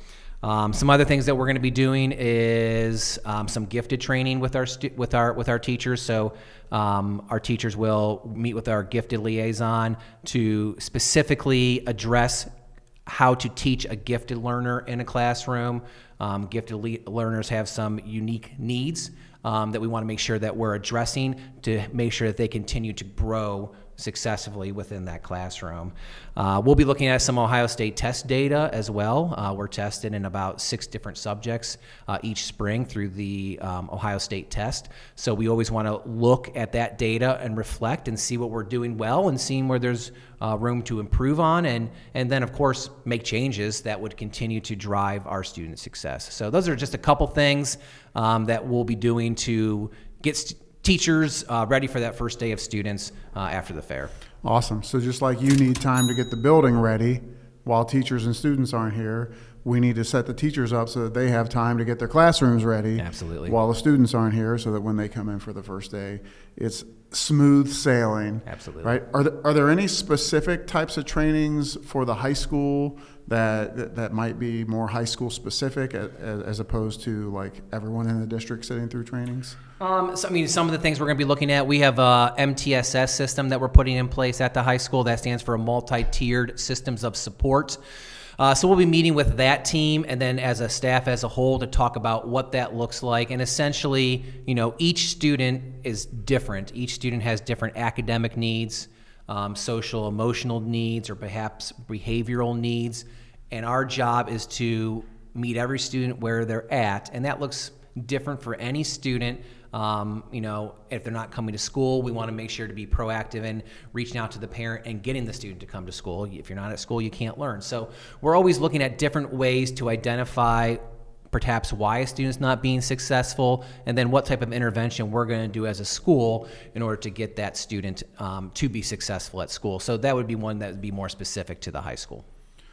Some other things that we're going to be doing is some gifted training with our teachers. So our teachers will meet with our gifted liaison to specifically address how to teach a gifted learner in a classroom. Gifted learners have some unique needs that we want to make sure that we're addressing to make sure that they continue to grow successfully within that classroom. We'll be looking at some Ohio State test data as well. We're tested in about 6 different subjects each spring through the Ohio State test. So we always want to look at that data and reflect and see what we're doing well and seeing where there's room to improve on, and then of course make changes that would continue to drive our student success. So those are just a couple things that we'll be doing to get teachers ready for that first day of students after the fair. Awesome. So just like you need time to get the building ready while teachers and students aren't here, we need to set the teachers up so that they have time to get their classrooms ready. Absolutely. While the students aren't here, so that when they come in for the first day, it's smooth sailing. Absolutely. Right? Are there any specific types of trainings for the high school that might be more high school specific as opposed to like everyone in the district sitting through trainings? Some of the things we're going to be looking at, we have a MTSS system that we're putting in place at the high school. That stands for multi-tiered systems of support. So we'll be meeting with that team and then as a staff as a whole to talk about what that looks like. And essentially, each student is different. Each student has different academic needs, social, emotional needs, or perhaps behavioral needs. And our job is to meet every student where they're at. And that looks different for any student. If they're not coming to school, we want to make sure to be proactive in reaching out to the parent and getting the student to come to school. If you're not at school, you can't learn. So we're always looking at different ways to identify perhaps why a student's not being successful, and then what type of intervention we're going to do as a school in order to get that student to be successful at school. So that would be one that would be more specific to the high school.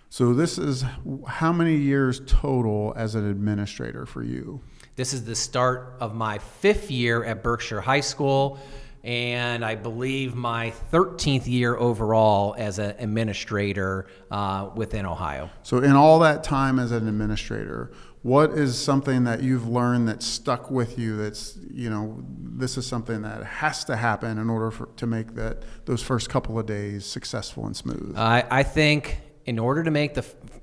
So this is how many years total as an administrator for you? This is the start of my 5th year at Berkshire High School, and I believe my 13th year overall as an administrator within Ohio. So in all that time as an administrator, what is something that you've learned that stuck with you that's, this is something that has to happen in order to make those first couple of days successful and smooth? I think in order to make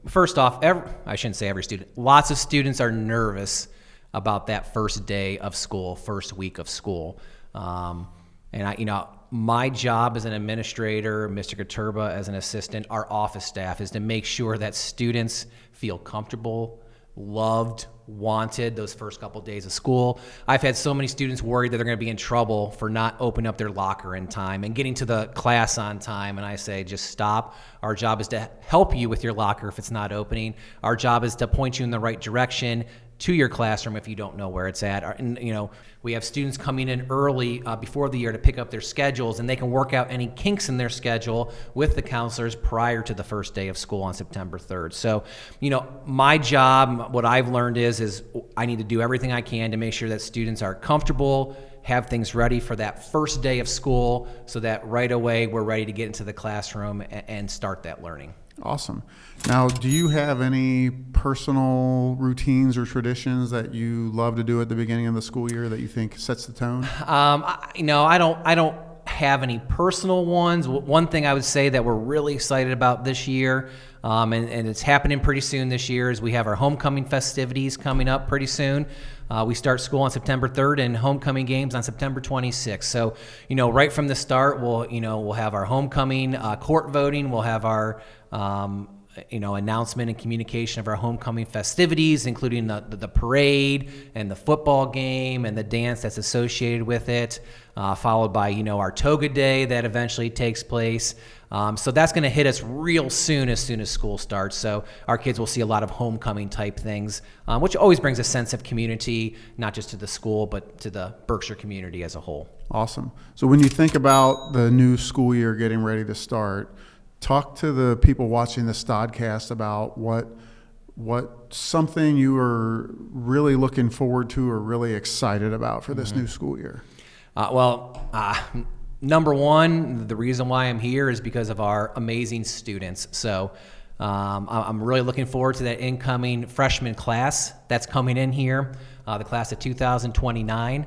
first off, I shouldn't say every student, lots of students are nervous about that first day of school, first week of school. My job as an administrator, Mr. Koterba as an assistant, our office staff is to make sure that students feel comfortable, loved, wanted those first couple days of school. I've had so many students worried that they're going to be in trouble for not opening up their locker in time and getting to the class on time. And I say, just stop. Our job is to help you with your locker if it's not opening. Our job is to point you in the right direction to your classroom if you don't know where it's at. And, we have students coming in early before the year to pick up their schedules, and they can work out any kinks in their schedule with the counselors prior to the first day of school on September 3rd. So, my job, what I've learned is I need to do everything I can to make sure that students are comfortable, have things ready for that first day of school so that right away we're ready to get into the classroom and start that learning. Awesome. Now, do you have any personal routines or traditions that you love to do at the beginning of the school year that you think sets the tone? I don't have any personal ones. One thing I would say that we're really excited about this year, and it's happening pretty soon this year, is we have our homecoming festivities coming up pretty soon. We start school on September 3rd and homecoming games on September 26th. So, right from the start, we'll have our homecoming court voting. We'll have our announcement and communication of our homecoming festivities, including the parade and the football game and the dance that's associated with it, followed by, our toga day that eventually takes place. So that's going to hit us real soon as school starts. So our kids will see a lot of homecoming type things, which always brings a sense of community, not just to the school, but to the Berkshire community as a whole. Awesome. So when you think about the new school year getting ready to start, talk to the people watching the StodCast about what something you are really looking forward to or really excited about for this new school year. Number one, the reason why I'm here is because of our amazing students. So I'm really looking forward to that incoming freshman class that's coming in here, the class of 2029.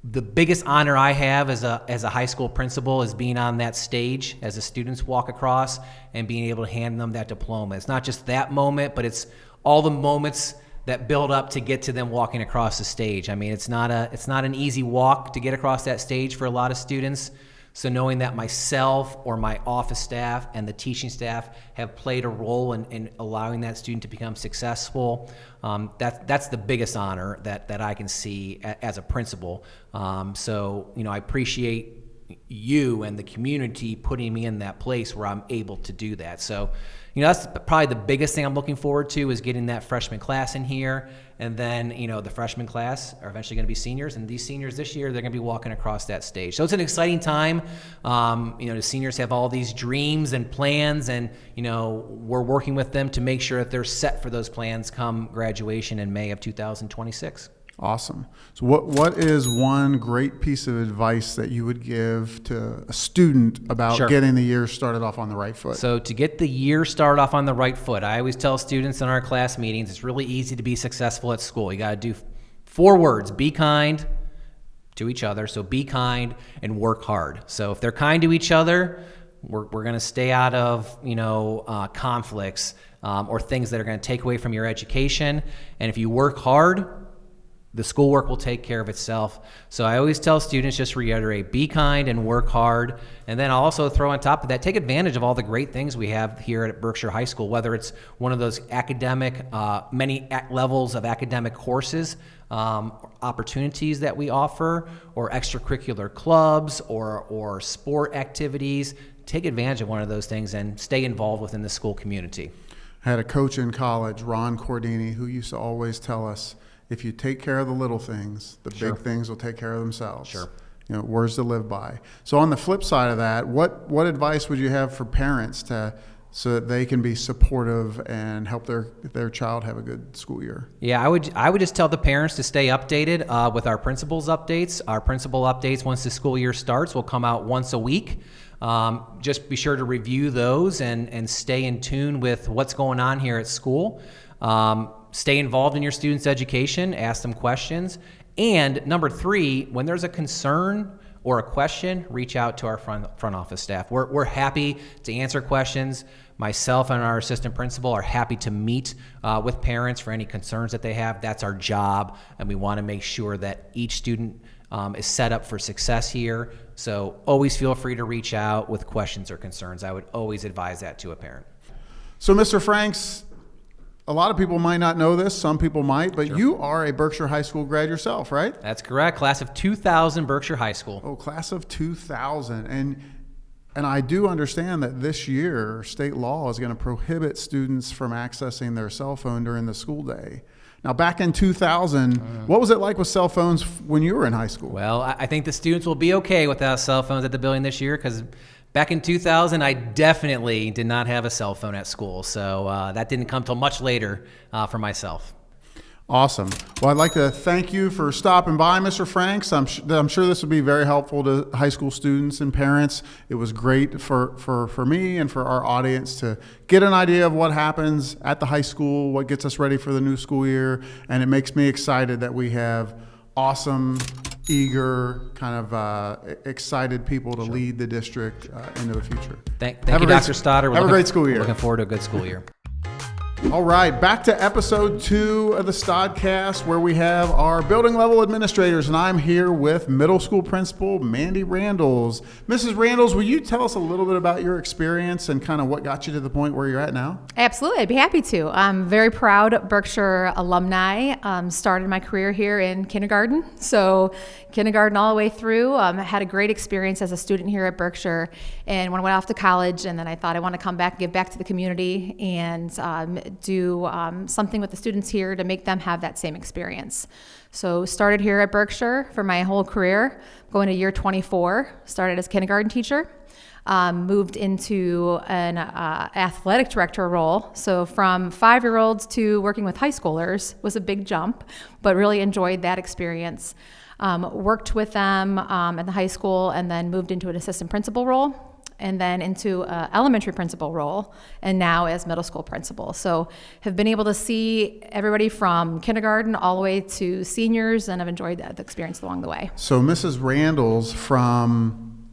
The biggest honor I have as a high school principal is being on that stage as the students walk across and being able to hand them that diploma. It's not just that moment, but it's all the moments that build up to get to them walking across the stage. I mean, it's not an easy walk to get across that stage for a lot of students. So knowing that myself or my office staff and the teaching staff have played a role in allowing that student to become successful, that's the biggest honor that I can see as a principal. So I appreciate you and the community putting me in that place where I'm able to do that. So that's probably the biggest thing I'm looking forward to, is getting that freshman class in here. And then, the freshman class are eventually going to be seniors. And these seniors this year, they're going to be walking across that stage. So it's an exciting time. The seniors have all these dreams and plans. And, we're working with them to make sure that they're set for those plans come graduation in May of 2026. Awesome. So what is one great piece of advice that you would give to a student about getting the year started off on the right foot? So to get the year started off on the right foot, I always tell students in our class meetings, it's really easy to be successful at school. You got to do 4 words: be kind to each other. So be kind and work hard. So if they're kind to each other, we're going to stay out of, conflicts or things that are going to take away from your education. And if you work hard, the schoolwork will take care of itself. So I always tell students, just reiterate, be kind and work hard. And then I'll also throw on top of that, take advantage of all the great things we have here at Berkshire High School, whether it's one of those academic, many levels of academic courses, opportunities that we offer, or extracurricular clubs or sport activities. Take advantage of one of those things and stay involved within the school community. I had a coach in college, Ron Cordini, who used to always tell us, if you take care of the little things, the big things will take care of themselves. Sure. Words to live by. So on the flip side of that, what advice would you have for parents so that they can be supportive and help their child have a good school year? Yeah, I would just tell the parents to stay updated with our principal's updates. Our principal updates, once the school year starts, will come out once a week. Just be sure to review those and stay in tune with what's going on here at school. Stay involved in your students' education, ask them questions. And number 3, when there's a concern or a question, reach out to our front office staff. We're happy to answer questions. Myself and our assistant principal are happy to meet with parents for any concerns that they have. That's our job, and we want to make sure that each student is set up for success here. So always feel free to reach out with questions or concerns. I would always advise that to a parent. So Mr. Franks, a lot of people might not know this, some people might, but you are a Berkshire High School grad yourself, right? That's correct. Class of 2000 Berkshire High School. Oh, class of 2000. And I do understand that this year, state law is going to prohibit students from accessing their cell phone during the school day. Now, back in 2000, what was it like with cell phones when you were in high school? Well, I think the students will be okay without cell phones at the building this year, because back in 2000, I definitely did not have a cell phone at school. So that didn't come till much later for myself. Awesome. Well, I'd like to thank you for stopping by, Mr. Franks. I'm sure this would be very helpful to high school students and parents. It was great for me and for our audience to get an idea of what happens at the high school, what gets us ready for the new school year. And it makes me excited that we have awesome eager, kind of excited people to lead the district into the future. Thank you, Dr. Stoddard. Have a great school year. Looking forward to a good school year. All right, back to episode 2 of the StodCast, where we have our building level administrators, and I'm here with middle school principal Mandy Randles. Mrs. Randles, will you tell us a little bit about your experience and kind of what got you to the point where you're at now? Absolutely, I'd be happy to. I'm very proud Berkshire alumni. Started my career here in kindergarten, so kindergarten all the way through. I had a great experience as a student here at Berkshire, and when I went off to college, and then I thought I want to come back and give back to the community and do something with the students here to make them have that same experience. So started here at Berkshire for my whole career, going to year 24, started as a kindergarten teacher, moved into an athletic director role. So from 5-year-olds to working with high schoolers was a big jump, but really enjoyed that experience. Worked with them at the high school and then moved into an assistant principal role, and then into an elementary principal role, and now as middle school principal. So have been able to see everybody from kindergarten all the way to seniors, and I've enjoyed the experience along the way. So Mrs. Randles, from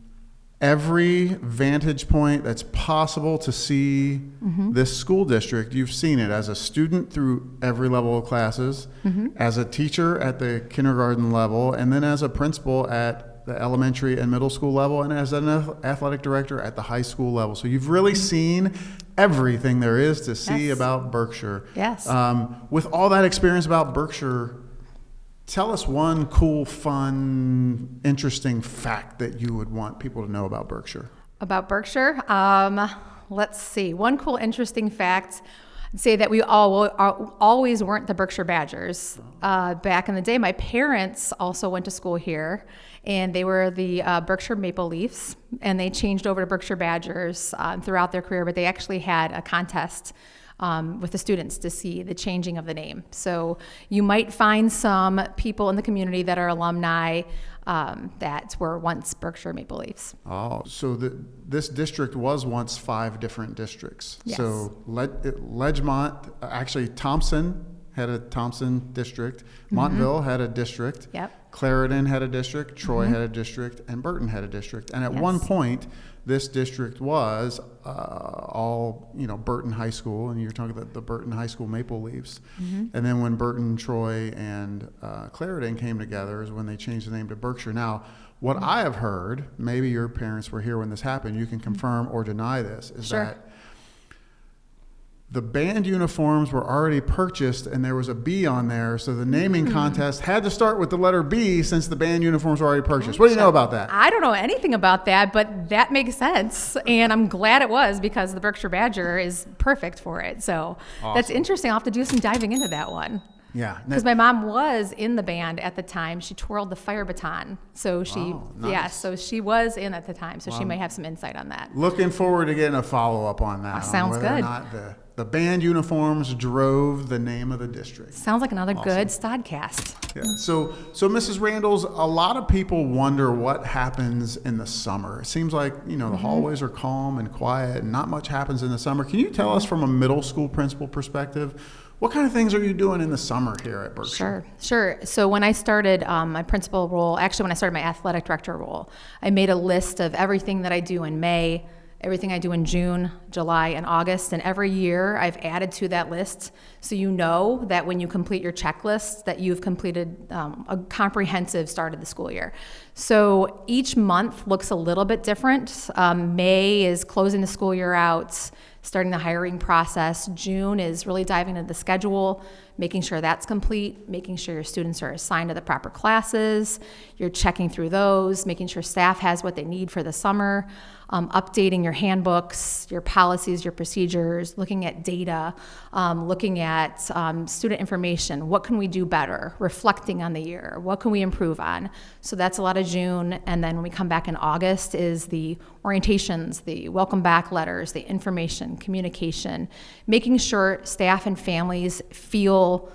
every vantage point that's possible to see this school district, you've seen it as a student through every level of classes, as a teacher at the kindergarten level, and then as a principal at the elementary and middle school level, and as an athletic director at the high school level. So you've really seen everything there is to see about Berkshire. Yes. With all that experience about Berkshire, tell us one cool, fun, interesting fact that you would want people to know about Berkshire. About Berkshire, let's see. One cool, interesting fact. I'd say that we always weren't the Berkshire Badgers. Back in the day, my parents also went to school here, and they were the Berkshire Maple Leafs, and they changed over to Berkshire Badgers throughout their career, but they actually had a contest with the students to see the changing of the name. So you might find some people in the community that are alumni that were once Berkshire Maple Leafs. Oh, so this district was once 5 different districts. Yes. So Ledgemont, actually Thompson had a Thompson district, Montville had a district, Clarendon had a district, Troy had a district, and Burton had a district. And at one point, this district was all, Burton High School, and you're talking about the Burton High School Maple Leafs. And then when Burton, Troy, and Clarendon came together is when they changed the name to Berkshire. Now, what I have heard, maybe your parents were here when this happened, you can confirm or deny this, is that the band uniforms were already purchased and there was a B on there, so the naming contest had to start with the letter B since the band uniforms were already purchased. What do you know about that? I don't know anything about that, but that makes sense, and I'm glad it was because the Berkshire Badger is perfect for it. So That's interesting. I'll have to do some diving into that one. Yeah. Because my mom was in the band at the time. She twirled the fire baton. So so she was in at the time. So she might have some insight on that. Looking forward to getting a follow-up on that. Sounds on whether good. Or not the band uniforms drove the name of the district. Sounds like another good StodCast. Yeah. So Mrs. Randles, a lot of people wonder what happens in the summer. It seems like, the hallways are calm and quiet and not much happens in the summer. Can you tell us from a middle school principal perspective, what kind of things are you doing in the summer here at Berkshire? Sure. So when I started my principal role, actually when I started my athletic director role, I made a list of everything that I do in May, everything I do in June, July, and August, and every year I've added to that list so you know that when you complete your checklist that you've completed a comprehensive start of the school year. So each month looks a little bit different. May is closing the school year out, starting the hiring process. June is really diving into the schedule, making sure that's complete, making sure your students are assigned to the proper classes, you're checking through those, making sure staff has what they need for the summer, updating your handbooks, your policies, your procedures, looking at data, looking at student information. What can we do better? Reflecting on the year. What can we improve on? So that's a lot of June. And then when we come back in August is the orientations, the welcome back letters, the information, communication, making sure staff and families feel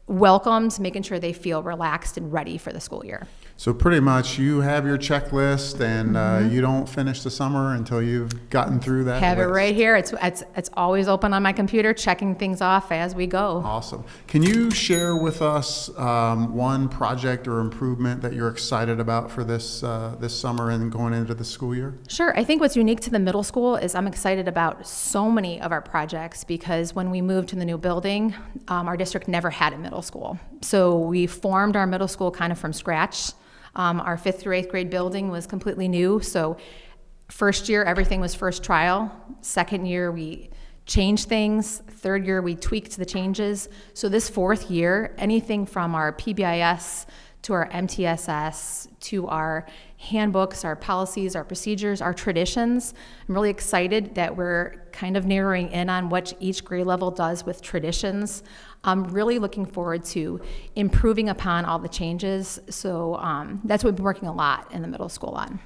welcomed, making sure they feel relaxed and ready for the school year. So pretty much you have your checklist, and you don't finish the summer until you've gotten through that Have list. it right here. It's always open on my computer, checking things off as we go. Awesome. Can you share with us one project or improvement that you're excited about for this summer and going into the school year? Sure. I think what's unique to the middle school is I'm excited about so many of our projects because when we moved to the new building, our district never had a middle school. So we formed our middle school kind of from scratch. Our 5th through 8th grade building was completely new. So first year, everything was first trial. Second year, we changed things. Third year, we tweaked the changes. So this 4th year, anything from our PBIS to our MTSS to our handbooks, our policies, our procedures, our traditions, I'm really excited that we're kind of narrowing in on what each grade level does with traditions. I'm really looking forward to improving upon all the changes. So that's what we've been working a lot in the middle school on.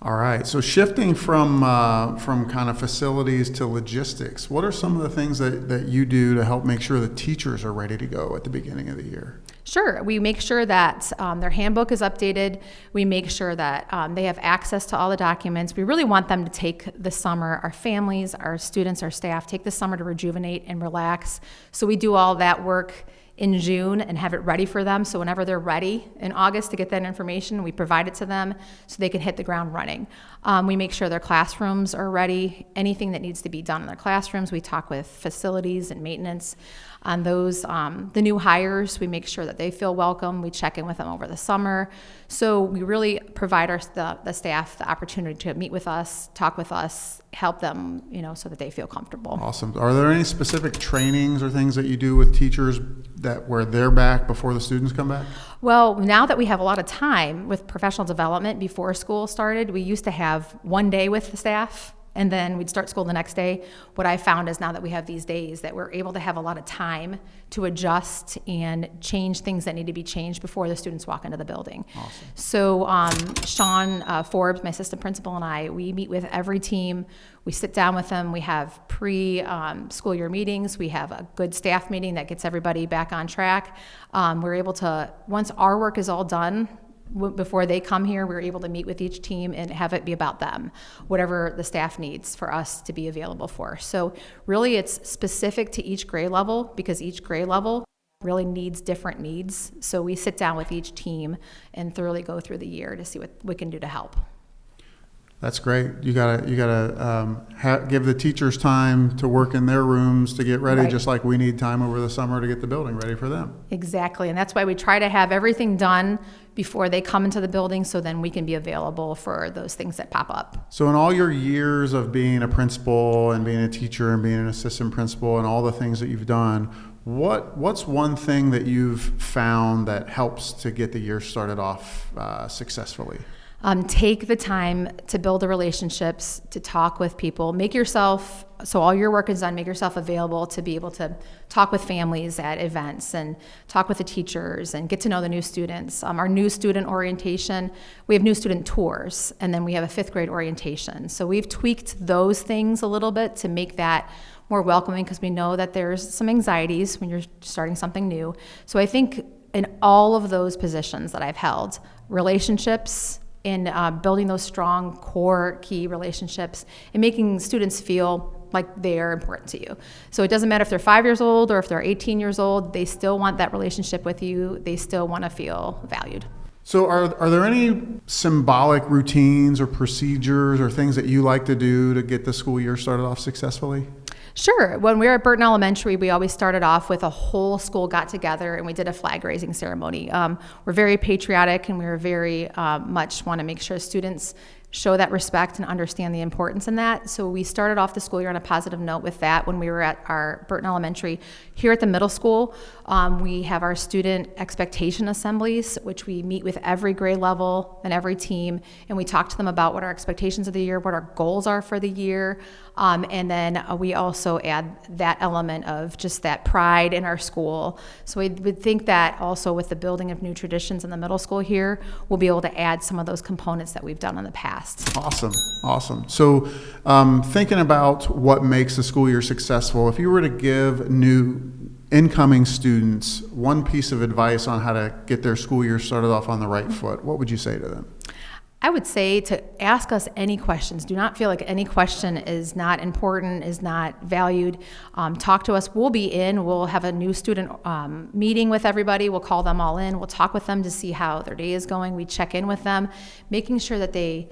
All right. So shifting from kind of facilities to logistics, what are some of the things that you do to help make sure the teachers are ready to go at the beginning of the year? Sure. We make sure that their handbook is updated. We make sure that they have access to all the documents. We really want them to take the summer, our families, our students, our staff, take the summer to rejuvenate and relax. So we do all that work in June and have it ready for them. So whenever they're ready in August to get that information, we provide it to them so they can hit the ground running. We make sure their classrooms are ready. Anything that needs to be done in their classrooms, we talk with facilities and maintenance on those. The new hires, we make sure that they feel welcome. We check in with them over the summer. So we really provide the staff the opportunity to meet with us, talk with us, help them, so that they feel comfortable. Awesome. Are there any specific trainings or things that you do with teachers where they're back before the students come back? Well, now that we have a lot of time with professional development before school started, we used to have one day with the staff and then we'd start school the next day. What I found is now that we have these days that we're able to have a lot of time to adjust and change things that need to be changed before the students walk into the building. Awesome. So Sean Forbes, my assistant principal, and I, we meet with every team. We sit down with them. We have pre-school year meetings. We have a good staff meeting that gets everybody back on track. We're able to, once our work is all done, before they come here, we're able to meet with each team and have it be about them, whatever the staff needs for us to be available for. So really it's specific to each grade level because each grade level really needs different needs. So we sit down with each team and thoroughly go through the year to see what we can do to help. That's great. You gotta give the teachers time to work in their rooms to get ready, Right. just like we need time over the summer to get the building ready for them. Exactly, and that's why we try to have everything done before they come into the building so then we can be available for those things that pop up. So in all your years of being a principal and being a teacher and being an assistant principal and all the things that you've done, what's one thing that you've found that helps to get the year started off successfully? Take the time to build the relationships, to talk with people, make yourself, so all your work is done, make yourself available to be able to talk with families at events and talk with the teachers and get to know the new students. Our new student orientation, we have new student tours, and then we have a 5th grade orientation. So we've tweaked those things a little bit to make that more welcoming because we know that there's some anxieties when you're starting something new. So I think in all of those positions that I've held, relationships, in building those strong core key relationships and making students feel like they are important to you. So it doesn't matter if they're 5 years old or if they're 18 years old, they still want that relationship with you. They still want to feel valued. So are there any symbolic routines or procedures or things that you like to do to get the school year started off successfully? Sure. When we were at Burton Elementary, we always started off with a whole school got together and we did a flag raising ceremony. We're very patriotic and we were very much want to make sure students show that respect and understand the importance in that. So we started off the school year on a positive note with that when we were at our Burton Elementary. Here at the middle school, we have our student expectation assemblies, which we meet with every grade level and every team, and we talk to them about what our expectations of the year, what our goals are for the year, and then we also add that element of just that pride in our school. So we would think that also with the building of new traditions in the middle school here, we'll be able to add some of those components that we've done in the past. Awesome. So thinking about what makes the school year successful, if you were to give new incoming students one piece of advice on how to get their school year started off on the right foot, what would you say to them? I would say to ask us any questions. Do not feel like any question is not important, is not valued. Talk to us. We'll be in. We'll have a new student meeting with everybody. We'll call them all in. We'll talk with them to see how their day is going. We check in with them, making sure that they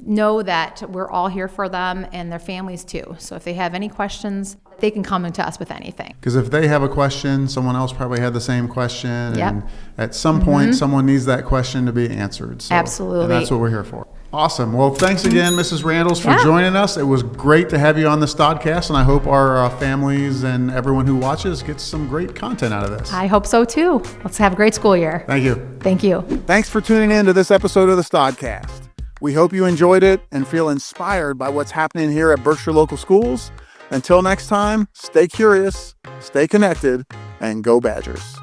know that we're all here for them and their families too. So if they have any questions, they can come to us with anything. Because if they have a question, someone else probably had the same question. Yep. And at some point, someone needs that question to be answered. So, Absolutely. And that's what we're here for. Awesome. Well, thanks again, Mrs. Randles, for joining us. It was great to have you on the StodCast, and I hope our families and everyone who watches gets some great content out of this. I hope so too. Let's have a great school year. Thank you. Thank you. Thanks for tuning in to this episode of the StodCast. We hope you enjoyed it and feel inspired by what's happening here at Berkshire Local Schools. Until next time, stay curious, stay connected, and go Badgers.